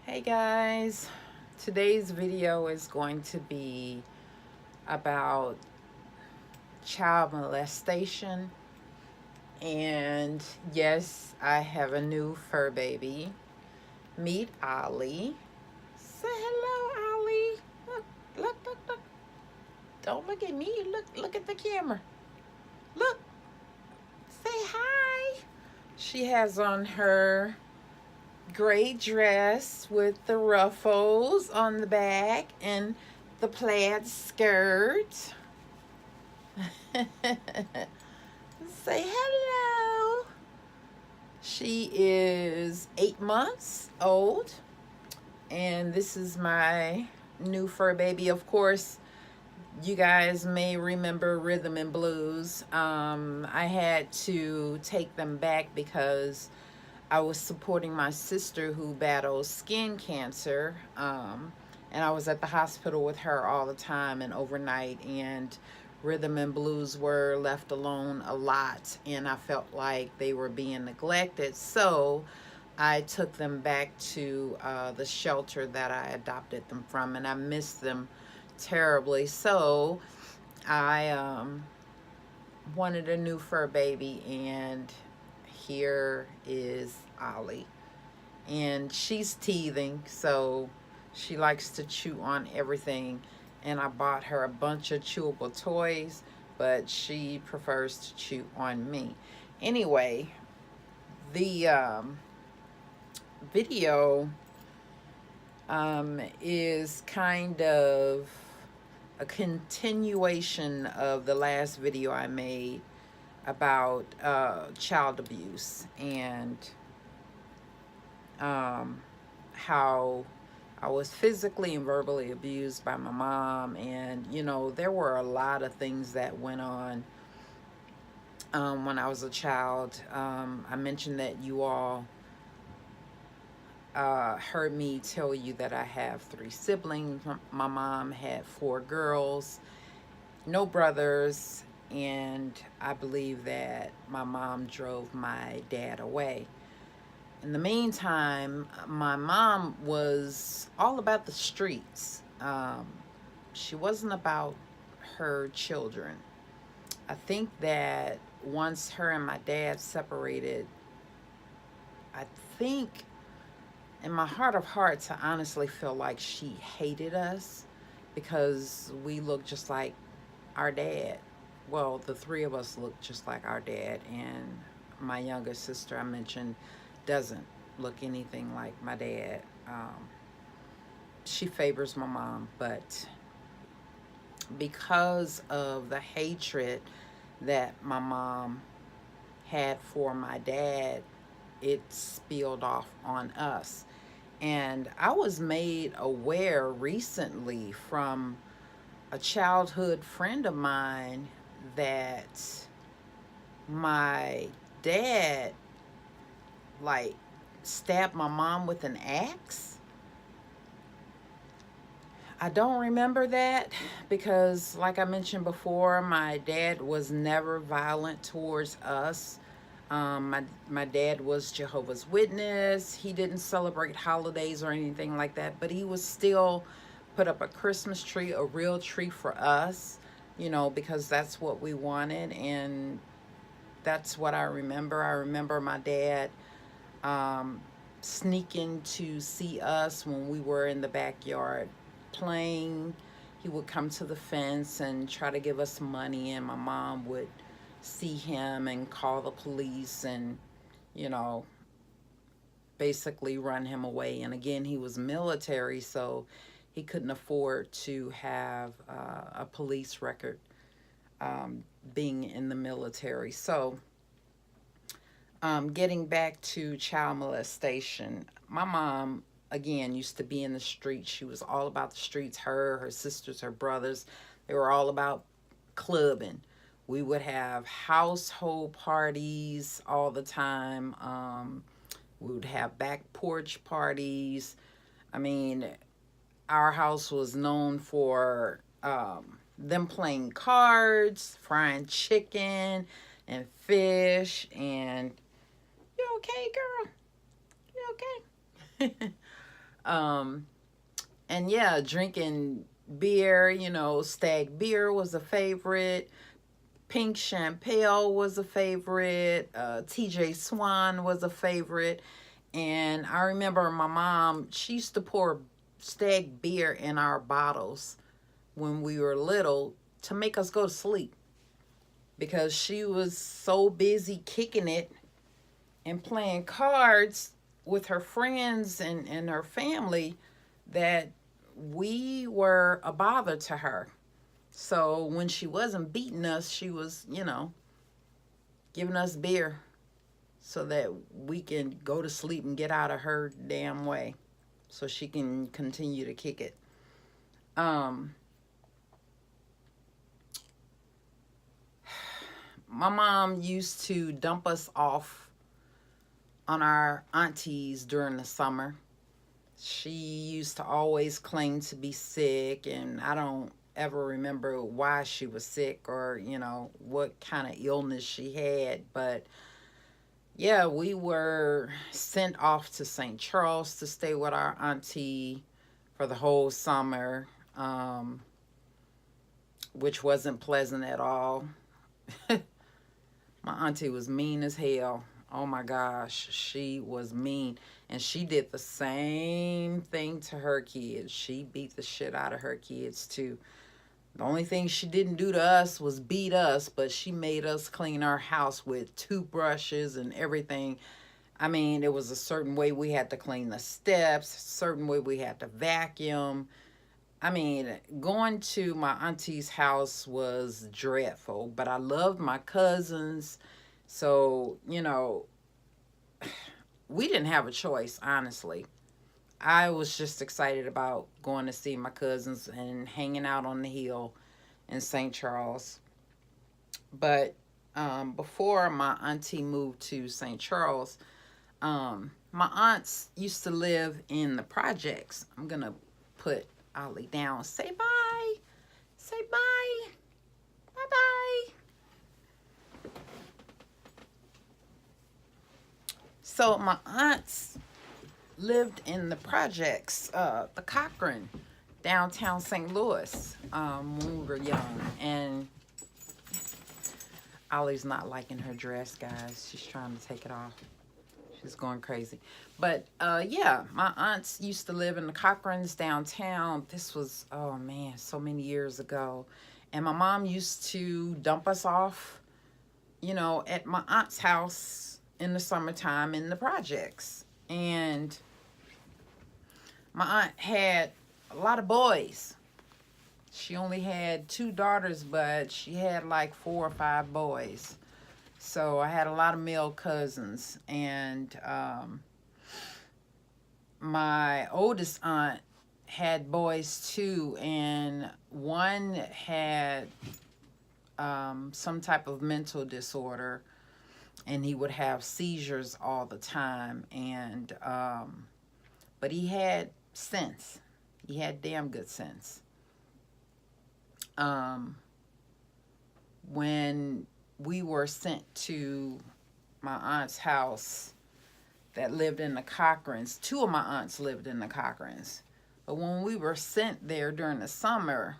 Hey guys, today's video is going to be about child molestation. And yes, I have a new fur baby. Meet Ollie. Say hello, Ollie. Look. Don't look at me. Look at the camera. Look. Say hi. She has on her gray dress with the ruffles on the back and the plaid skirt. Say hello. She is 8 months old, and this is my new fur baby. Of course, you guys may remember Rhythm and Blues. I had to take them back because I was supporting my sister who battles skin cancer, and I was at the hospital with her all the time and overnight, and Rhythm and Blues were left alone a lot, and I felt like they were being neglected. So I took them back to the shelter that I adopted them from, and I missed them terribly. So I wanted a new fur baby, and here is Ollie. And she's teething, so she likes to chew on everything. And I bought her a bunch of chewable toys, but she prefers to chew on me. Anyway, the video is kind of a continuation of the last video I made about child abuse and how I was physically and verbally abused by my mom. And, you know, there were a lot of things that went on when I was a child. I mentioned that you all heard me tell you that I have 3 siblings. My mom had 4 girls, no brothers, and I believe that my mom drove my dad away. In the meantime, my mom was all about the streets. She wasn't about her children. I think that once her and my dad separated, I think in my heart of hearts, I honestly feel like she hated us because we looked just like our dad. Well, the 3 of us look just like our dad, and my younger sister I mentioned doesn't look anything like my dad. She favors my mom, but because of the hatred that my mom had for my dad, it spilled off on us. And I was made aware recently from a childhood friend of mine that my dad like stabbed my mom with an axe. I don't remember that because, like I mentioned before, my dad was never violent towards us. My dad was Jehovah's Witness. He didn't celebrate holidays or anything like that, but he was still put up a Christmas tree, a real tree for us, you know, because that's what we wanted. And that's what I remember. I remember my dad sneaking to see us when we were in the backyard playing. He would come to the fence and try to give us money, and my mom would see him and call the police and, you know, basically run him away. And again, he was military, so he couldn't afford to have a police record being in the military. So getting back to child molestation, my mom, again, used to be in the streets. She was all about the streets. Her sisters, her brothers, they were all about clubbing. We would have household parties all the time. We would have back porch parties. I mean, our house was known for them playing cards, frying chicken and fish. And you okay, girl? You okay? And yeah, drinking beer, you know, Stag beer was a favorite. Pink Champagne was a favorite. TJ Swan was a favorite. And I remember my mom, she used to pour Stag beer in our bottles when we were little to make us go to sleep, because she was so busy kicking it and playing cards with her friends and her family that we were a bother to her. So when she wasn't beating us, she was, you know, giving us beer so that we can go to sleep and get out of her damn way so she can continue to kick it. My mom used to dump us off on our aunties during the summer. She used to always claim to be sick, and I don't ever remember why she was sick or, you know, what kind of illness she had. But yeah, we were sent off to St. Charles to stay with our auntie for the whole summer, which wasn't pleasant at all. My auntie was mean as hell. Oh my gosh, she was mean. And she did the same thing to her kids. She beat the shit out of her kids too. The only thing she didn't do to us was beat us, but she made us clean our house with toothbrushes and everything. I mean, it was a certain way we had to clean the steps, a certain way we had to vacuum. I mean, going to my auntie's house was dreadful, but I loved my cousins. So, you know, we didn't have a choice, honestly. I was just excited about going to see my cousins and hanging out on the hill in St. Charles. But before my auntie moved to St. Charles, my aunts used to live in the projects. I'm going to put Ollie down. Say bye. Say bye. Bye-bye. So my aunts lived in the projects, the Cochran, downtown St. Louis, when we were young. And Ollie's not liking her dress, guys. She's trying to take it off. She's going crazy. But yeah, my aunts used to live in the Cochrans downtown. This was, oh man, so many years ago. And my mom used to dump us off, you know, at my aunt's house in the summertime in the projects. And my aunt had a lot of boys. She only had 2 daughters, but she had like 4 or 5 boys. So I had a lot of male cousins. And my oldest aunt had boys too. And one had some type of mental disorder. And he would have seizures all the time. And but he had sense. He had damn good sense. When we were sent to my aunt's house that lived in the Cochrans, 2 of my aunts lived in the Cochrans. But when we were sent there during the summer,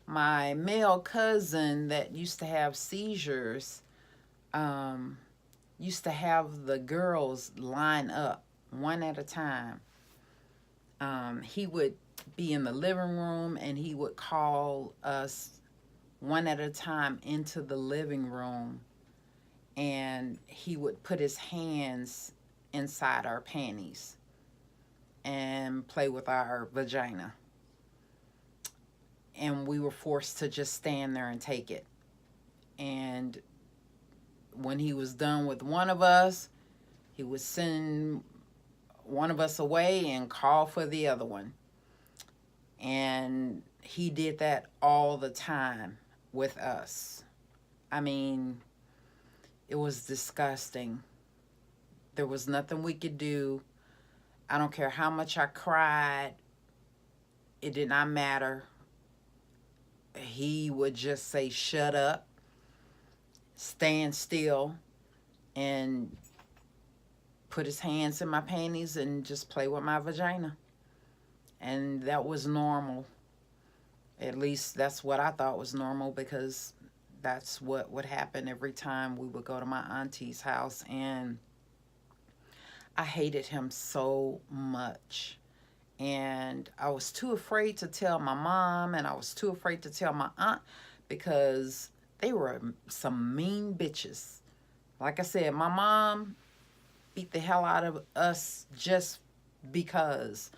my male cousin that used to have seizures used to have the girls line up one at a time. He would be in the living room and he would call us one at a time into the living room, and he would put his hands inside our panties and play with our vagina. And we were forced to just stand there and take it. And when he was done with one of us, he would send one of us away and call for the other one. And he did that all the time with us. I mean, it was disgusting. There was nothing we could do. I don't care how much I cried. It did not matter. He would just say, shut up, stand still, and put his hands in my panties and just play with my vagina. And that was normal. At least that's what I thought was normal, because that's what would happen every time we would go to my auntie's house. And I hated him so much. And I was too afraid to tell my mom, and I was too afraid to tell my aunt, because they were some mean bitches. Like I said, my mom beat the hell out of us just because.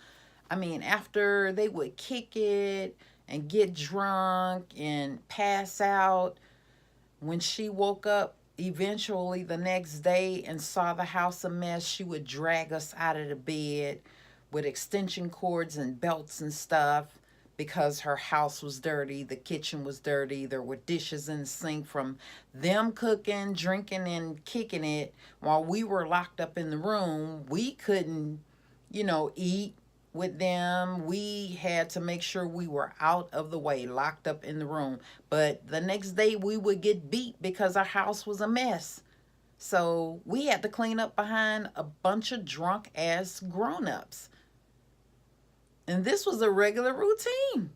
I mean, after they would kick it and get drunk and pass out, when she woke up eventually the next day and saw the house a mess, she would drag us out of the bed with extension cords and belts and stuff, because her house was dirty, the kitchen was dirty, there were dishes in the sink from them cooking, drinking, and kicking it while we were locked up in the room. We couldn't, eat with them. We had to make sure we were out of the way, locked up in the room. But the next day we would get beat because our house was a mess. So we had to clean up behind a bunch of drunk ass grown-ups. And this was a regular routine.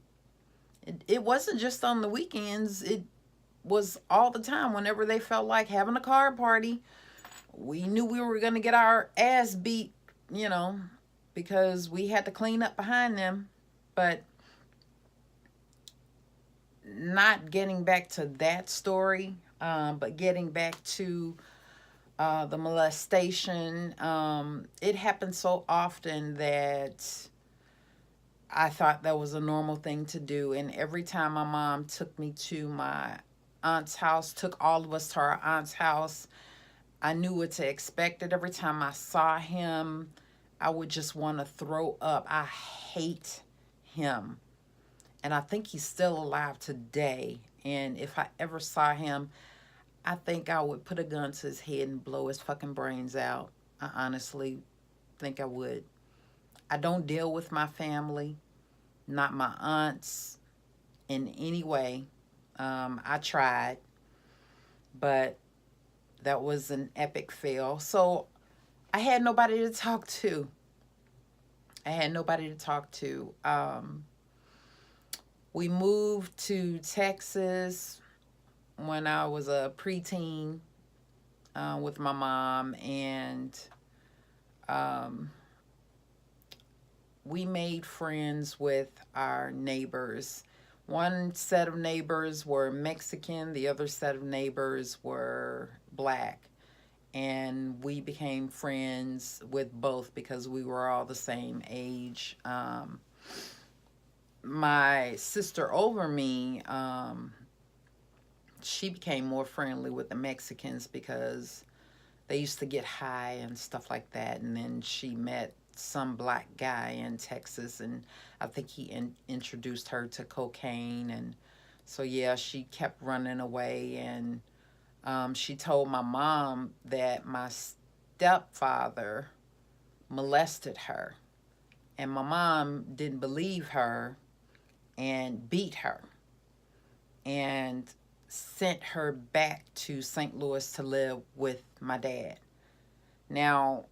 It wasn't just on the weekends. It was all the time. Whenever they felt like having a card party, we knew we were going to get our ass beat, because we had to clean up behind them. But not getting back to that story, but getting back to the molestation. It happened so often that I thought that was a normal thing to do. And every time my mom took me to my aunt's house, took all of us to our aunt's house, I knew what to expect. And every time I saw him, I would just want to throw up. I hate him. And I think he's still alive today. And if I ever saw him, I think I would put a gun to his head and blow his fucking brains out. I honestly think I would. I don't deal with my family, not my aunts, in any way. I tried, but that was an epic fail. So I had nobody to talk to. We moved to Texas when I was a preteen with my mom, and we made friends with our neighbors. One set of neighbors were Mexican, the other set of neighbors were black. And we became friends with both because we were all the same age. My sister over me, she became more friendly with the Mexicans because they used to get high and stuff like that. And then she met some black guy in Texas, and I think he introduced her to cocaine. And so, yeah, she kept running away. And she told my mom that my stepfather molested her. And my mom didn't believe her and beat her and sent her back to St. Louis to live with my dad. Now,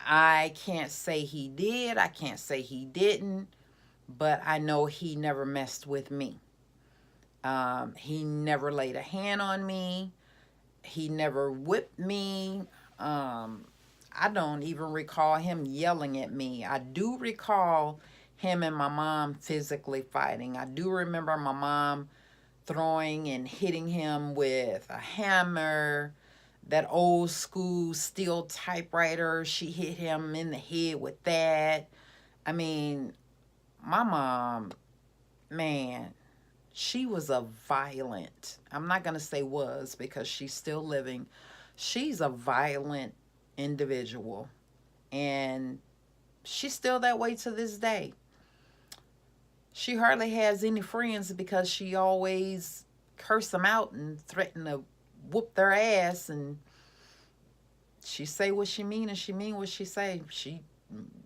I can't say he did, I can't say he didn't, but I know he never messed with me. He never laid a hand on me. He never whipped me. I don't even recall him yelling at me. I do recall him and my mom physically fighting. I do remember my mom throwing and hitting him with a hammer, that old school steel typewriter. She hit him in the head with that. I mean, my mom, man, she was a violent, I'm not going to say was because she's still living. She's a violent individual. And she's still that way to this day. She hardly has any friends because she always curse them out and threaten to whoop their ass. And she say what she mean and she mean what she say.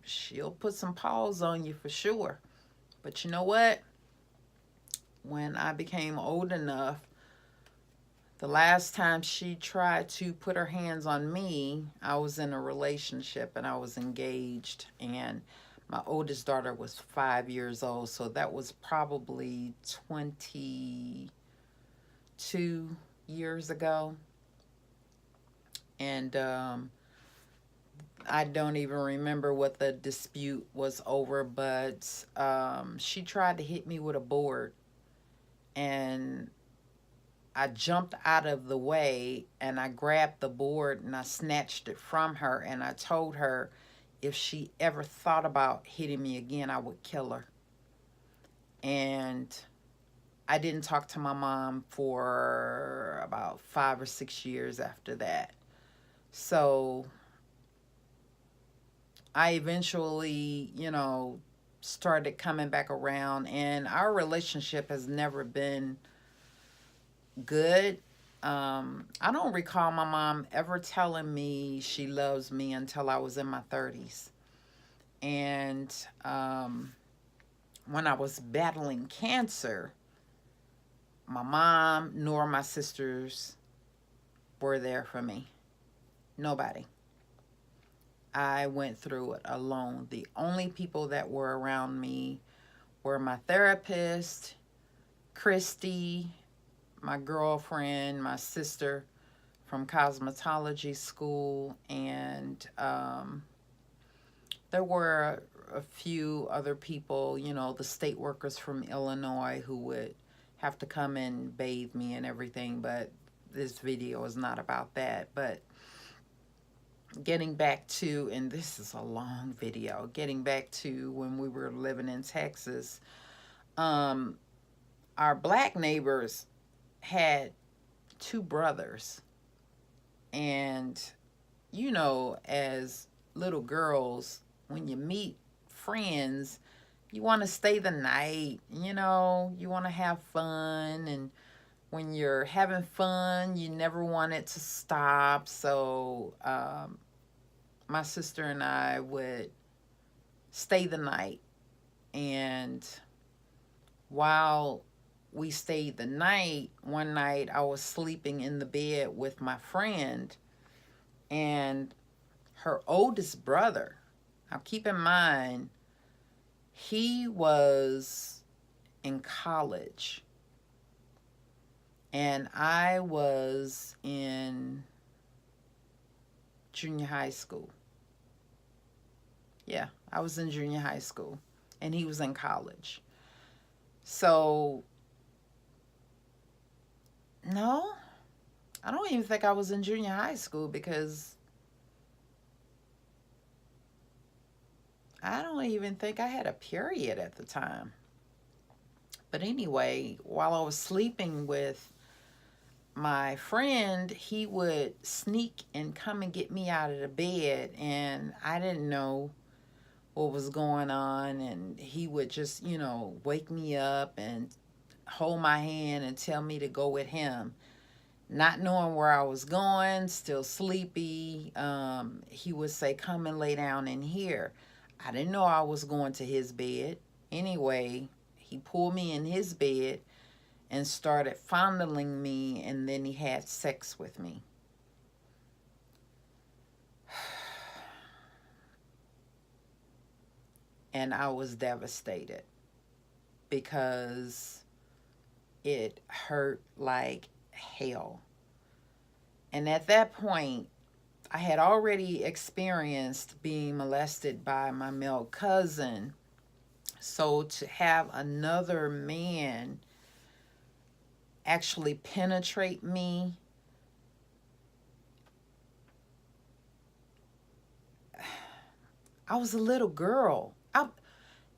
She'll put some paws on you for sure. But you know what? When I became old enough, the last time she tried to put her hands on me, I was in a relationship and I was engaged. And My oldest daughter was 5 years old, so that was probably 22 years ago. And I don't even remember what the dispute was over, but she tried to hit me with a board, and I jumped out of the way and I grabbed the board and I snatched it from her, and I told her if she ever thought about hitting me again, I would kill her. And I didn't talk to my mom for about 5 or 6 years after that. So I eventually, started coming back around, and our relationship has never been good. I don't recall my mom ever telling me she loves me until I was in my 30s. And when I was battling cancer, my mom nor my sisters were there for me. Nobody. I went through it alone. The only people that were around me were my therapist, Christy, my girlfriend, my sister from cosmetology school, and there were a few other people, the state workers from Illinois who would have to come and bathe me and everything, but this video is not about that. But getting back to, and this is a long video, getting back to when we were living in Texas, our black neighbors had two brothers. And, as little girls, when you meet friends, you want to stay the night, you want to have fun. And when you're having fun, you never want it to stop. So my sister and I would stay the night. And while we stayed the night, one night I was sleeping in the bed with my friend, and her oldest brother, now keep in mind, he was in college and I was in junior high school. Yeah, I was in junior high school and he was in college. So, no, I don't even think I was in junior high school, because I don't even think I had a period at the time. But anyway, while I was sleeping with my friend, he would sneak and come and get me out of the bed, and I didn't know what was going on, and he would just, wake me up and hold my hand and tell me to go with him. Not knowing where I was going, still sleepy, he would say, come and lay down in here. I didn't know I was going to his bed. Anyway, he pulled me in his bed and started fondling me, and then he had sex with me. And I was devastated because it hurt like hell. And at that point, I had already experienced being molested by my male cousin. So to have another man actually penetrate me, I was a little girl.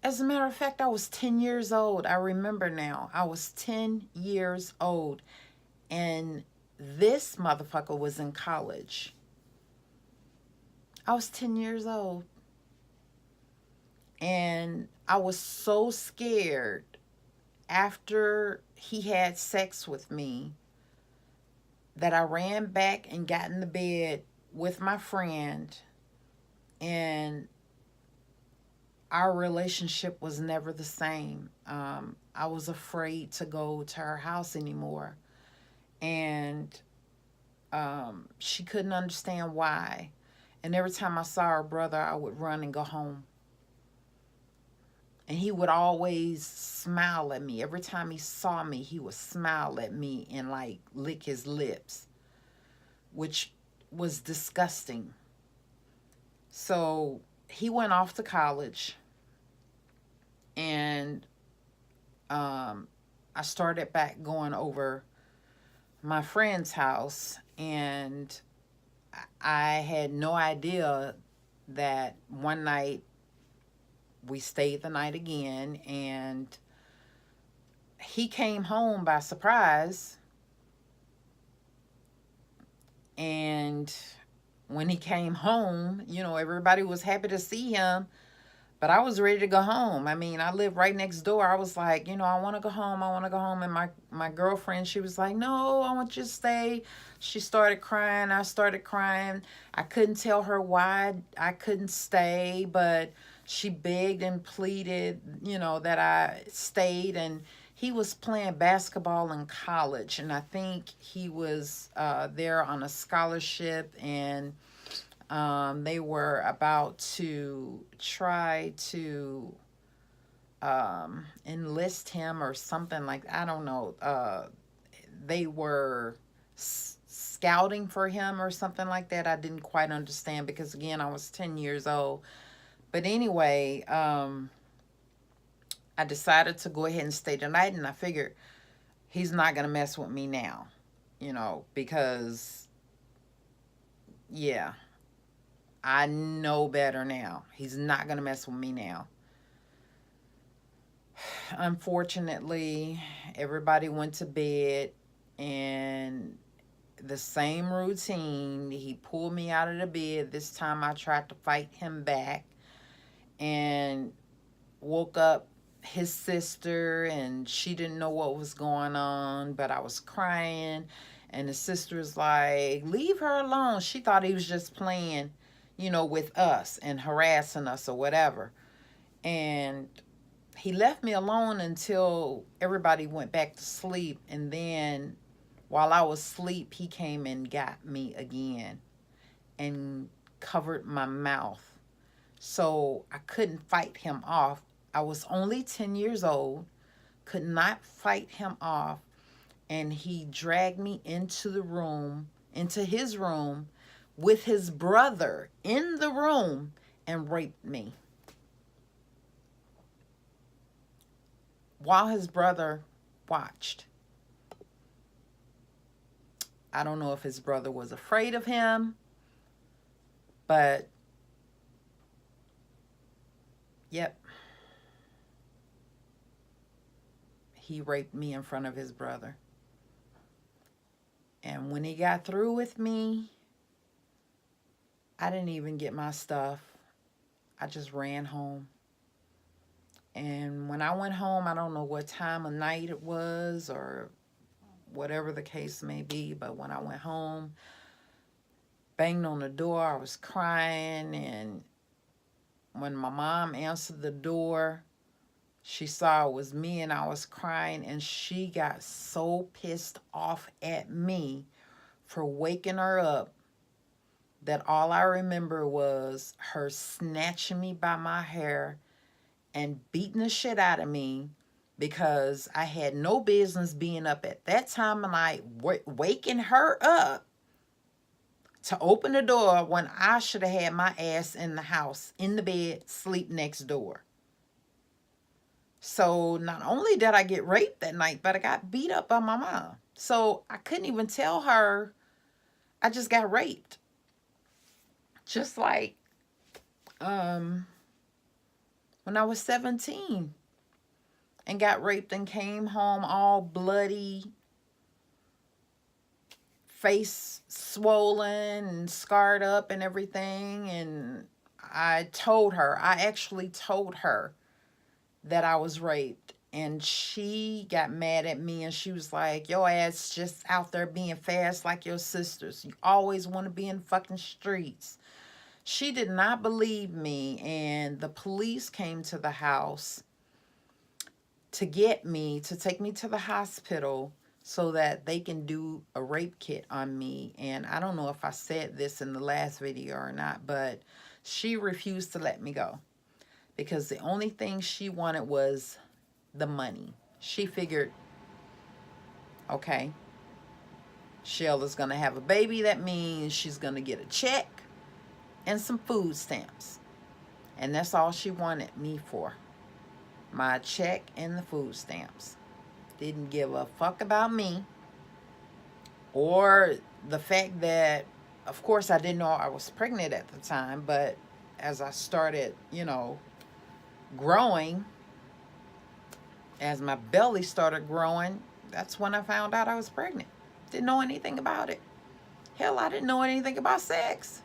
As a matter of fact, I was 10 years old. I remember now. I was 10 years old. And this motherfucker was in college. I was 10 years old. And I was so scared after he had sex with me that I ran back and got in the bed with my friend, and our relationship was never the same. I was afraid to go to her house anymore, and she couldn't understand why. And every time I saw her brother, I would run and go home. And he would always smile at me. Every time he saw me, he would smile at me and like lick his lips, which was disgusting. So he went off to college, and I started back going over my friend's house, and I had no idea that one night we stayed the night again, and he came home by surprise. And when he came home, you know, everybody was happy to see him, but I was ready to go home. I mean, I live right next door. I was like, you know, I want to go home. I want to go home. And my girlfriend, she was like, no, I want you to stay. She started crying. I started crying. I couldn't tell her why I couldn't stay, but she begged and pleaded, you know, that I stayed. And he was playing basketball in college, and I think he was there on a scholarship, and they were about to try to enlist him or something like, I don't know. They were scouting for him or something like that. I didn't quite understand because, again, I was 10 years old. But anyway, I decided to go ahead and stay the night, and I figured he's not going to mess with me now, you know, because, yeah, I know better now. He's not going to mess with me now. Unfortunately, everybody went to bed, and the same routine. He pulled me out of the bed. This time I tried to fight him back and woke up his sister, and she didn't know what was going on, but I was crying, and the sister was like, leave her alone. She thought he was just playing, you know, with us and harassing us or whatever. And he left me alone until everybody went back to sleep, and then while I was asleep, he came and got me again and covered my mouth. So I couldn't fight him off. I was only 10 years old, could not fight him off, and he dragged me into the room, into his room, with his brother in the room, and raped me. While his brother watched. I don't know if his brother was afraid of him, but yep. He raped me in front of his brother. And when he got through with me, I didn't even get my stuff. I just ran home. And when I went home, I don't know what time of night it was or whatever the case may be, but when I went home, banged on the door, I was crying, and when my mom answered the door, she saw it was me and I was crying, and she got so pissed off at me for waking her up that all I remember was her snatching me by my hair and beating the shit out of me because I had no business being up at that time of night, waking her up to open the door when I should have had my ass in the house, in the bed, sleep next door. So not only did I get raped that night, but I got beat up by my mom. So I couldn't even tell her I just got raped. Just like when I was 17 and got raped and came home all bloody, face swollen and scarred up and everything. And I actually told her that I was raped, and she got mad at me, and she was like, your ass just out there being fast like your sisters. You always want to be in fucking streets. She did not believe me, and the police came to the house to get me, to take me to the hospital so that they can do a rape kit on me. And I don't know if I said this in the last video or not, but she refused to let me go. because the only thing she wanted was the money. She figured, okay, Sheila's going to have a baby. That means she's going to get a check and some food stamps. And that's all she wanted me for. My check and the food stamps. Didn't give a fuck about me. Or the fact that, of course, I didn't know I was pregnant at the time. But as I started, growing, as my belly started growing, that's when I found out I was pregnant. Didn't know anything about it. Hell, I didn't know anything about sex.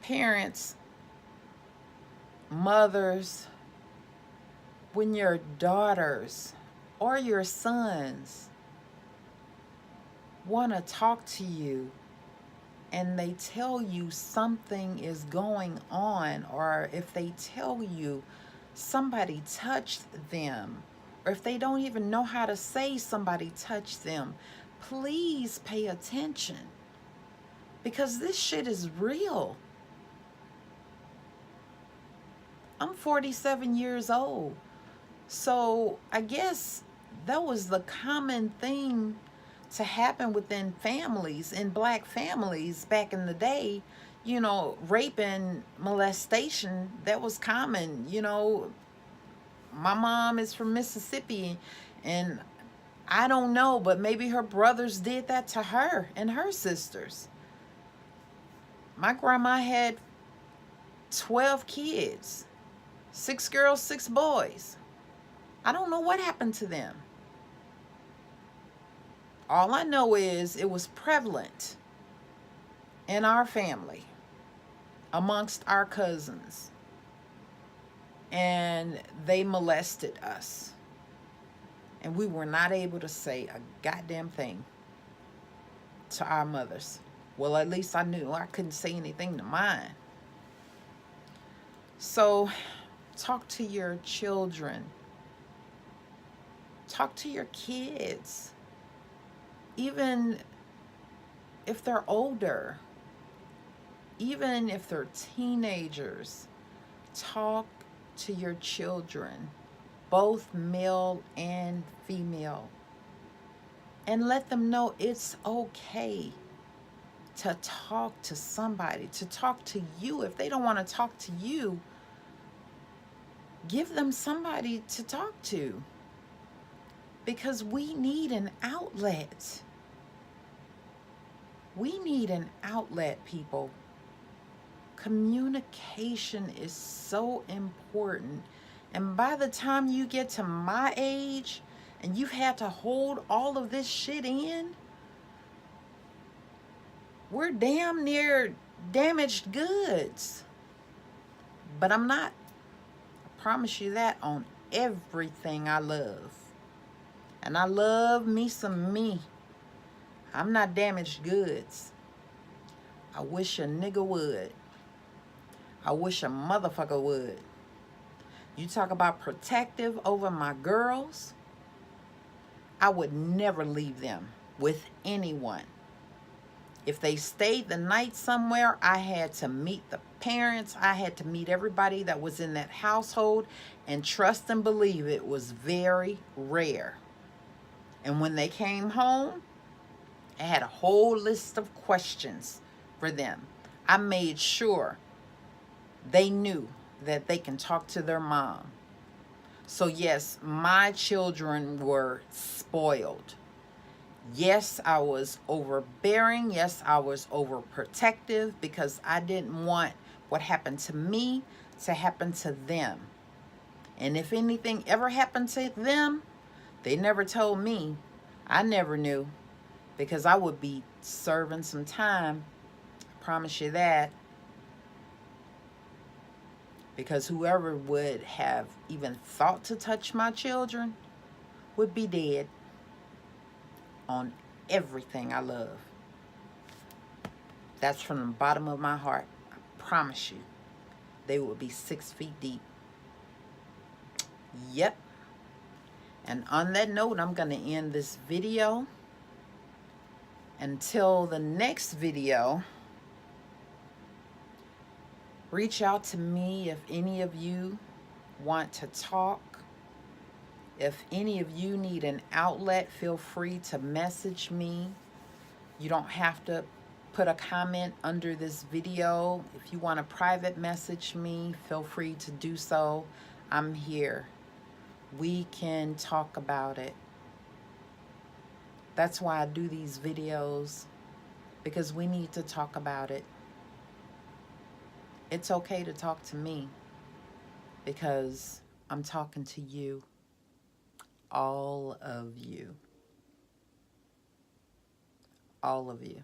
Parents, mothers, when your daughters or your sons want to talk to you and they tell you something is going on, or if they tell you somebody touched them, or if they don't even know how to say somebody touched them, please pay attention, because this shit is real. I'm 47 years old, so I guess that was the common thing to happen within families, in black families back in the day. Rape and molestation, that was common. My mom is from Mississippi, and I don't know, but maybe her brothers did that to her and her sisters. My grandma had 12 kids, 6 girls, 6 boys. I don't know what happened to them. All I know is it was prevalent in our family, amongst our cousins, and they molested us. And we were not able to say a goddamn thing to our mothers. Well, at least I knew I couldn't say anything to mine. So, talk to your children. Talk to your kids. Even if they're older, even if they're teenagers, talk to your children, both male and female, and let them know it's okay to talk to somebody, to talk to you. If they don't want to talk to you, give them somebody to talk to, because we need an outlet. We need an outlet, people. Communication is so important. And by the time you get to my age and you've had to hold all of this shit in, we're damn near damaged goods. But I'm not. I promise you that, on everything I love. And I love me some me. I'm not damaged goods. I wish a nigga would. I wish a motherfucker would. You talk about protective over my girls, I would never leave them with anyone. If they stayed the night somewhere, I had to meet the parents. I had to meet everybody that was in that household, and trust and believe it was very rare. And when they came home, I had a whole list of questions for them. I made sure they knew that they can talk to their mom. So yes, my children were spoiled. Yes, I was overbearing. Yes, I was overprotective, because I didn't want what happened to me to happen to them. And if anything ever happened to them, they never told me. I never knew, because I would be serving some time. I promise you that. Because whoever would have even thought to touch my children would be dead on everything I love. That's from the bottom of my heart. I promise you, they would be 6 feet deep. Yep. And on that note, I'm going to end this video. Until the next video, reach out to me if any of you want to talk. If any of you need an outlet, feel free to message me. You don't have to put a comment under this video. If you want to private message me, feel free to do so. I'm here. We can talk about it. That's why I do these videos, because we need to talk about it. It's okay to talk to me because I'm talking to you. All of you. All of you.